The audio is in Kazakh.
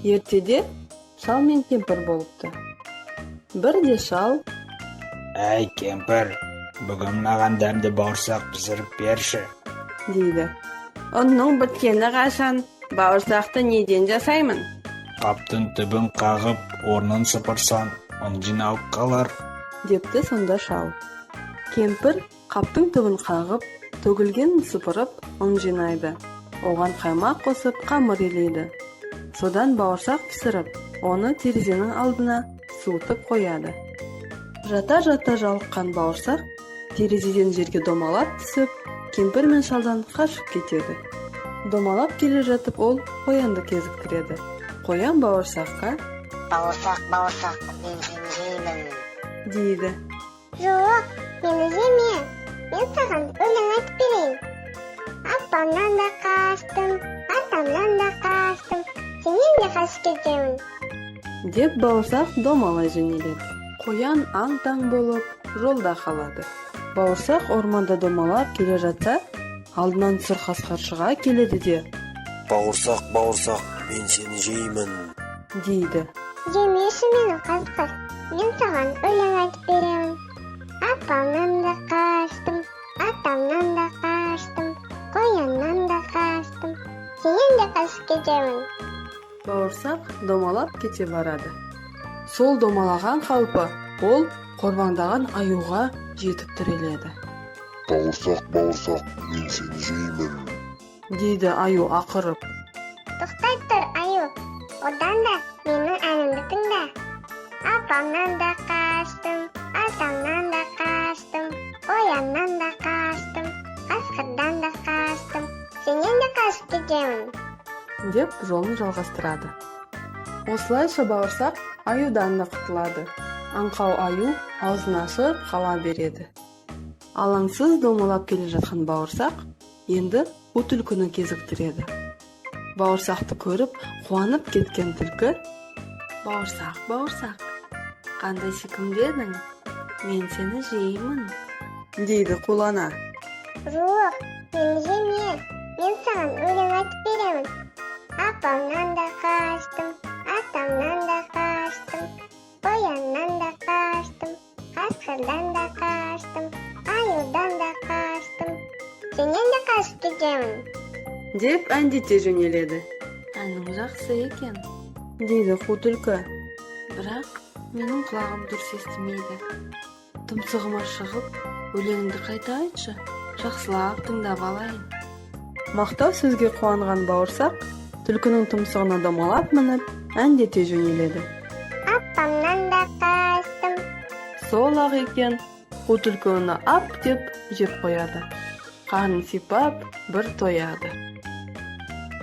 Ертеде шал мен кемпір болыпты. Бірде шал: «Әй, кемпір, бүгін маған дәмді бауырсақ пісіріп берші», дейді. «Оның біткені қашан? Бауырсақты неден жасаймын?» «Қаптың түбін қағып, орнын сыпырсаң, ұн жиналып қалар», депті сонда шал. Кемпір қаптың түбін қағып, төгілгенін сыпырып, ұн жинайды. Оған қаймақ қосып, қамыр илейді. Содан бауырсақ пісіріп, оны терезенің алдына суытып қояды. Жата-жата жалыққан бауырсақ терезеден жерге домалап түсіп, кемпір мен шалдан қашып кетеді. Домалап келе жатып ол қоянды кезіктіреді. Қоян бауырсаққа: «Бауырсақ, мен сені жеймін», дейді. «Жоқ, мені жеме, мен саған өлең айтып берейін. Апамнан да қаштым, атамнан да қаштым, сенен де қашып кетемін», деп бауырсақ домалай жөнеледі. Қоян аң-таң болып жолда қалады. Бауырсақ орманда домалап келе жатса, алдынан сұр қасқыр шыға келеді де: «Бауырсақ, мен сені жеймін», дейді. «Жемеші мені, қасқыр, мен саған өлең айтып беремін. Апамнан да қаштым, атамнан да қаштым, қояннан да қаштым, сенен де қашып кетемін». Бауырсақ домалап кете барады. Сол домалаған қалпы ол қорбаңдаған аюға жетіп тіреледі. «Бауырсақ, мен сені жеймін», дейді аю ақырып. «Тоқтай тұр, аю, одан да менің әнімді тыңда. Апамнан да қаштым, атамнан да қаштым, қояннан да қаштым, қасқырдан да қаштым, сенен де қашып кетемін», деп жолын жалғастырады. Осылайша бауырсақ аюдан да құтылады. Аңқау аю аузын ашып қала береді. Алаңсыз домалап келе жатқан бауырсақ енді қу түлкіні кезіктіреді. Бауырсақты көріп қуанып кеткен түлкі: «Бауырсақ, қандай сүйкімді едің? Мен сені жеймін», дейді қулана. «Жоқ, мені жеме, мен саған өлең айтып беремін. Апамнан да қаштым, атамнан да қаштым, қояннан да қаштым, қасқырдан да қаштым, аюдан да қаштым, сенен де қашып кетемін», деп әндете жөнеледі. «Әнің жақсы екен», дейді қу түлкі. «Бірақ менің құлағым дұрыс естімейді. Тұмсығыма шығып, өлеңді қайта айтшы, жақсылап тыңдап алайын». Мақтау сөзге қуанған бауырсақ түлкінің тұмсығына домалап мініп, әндете жөнеледі. «Апамнан да қаштым». Сол-ақ екен, қу түлкі оны ап деп жеп қояды. Қарнын сипап бір тояды.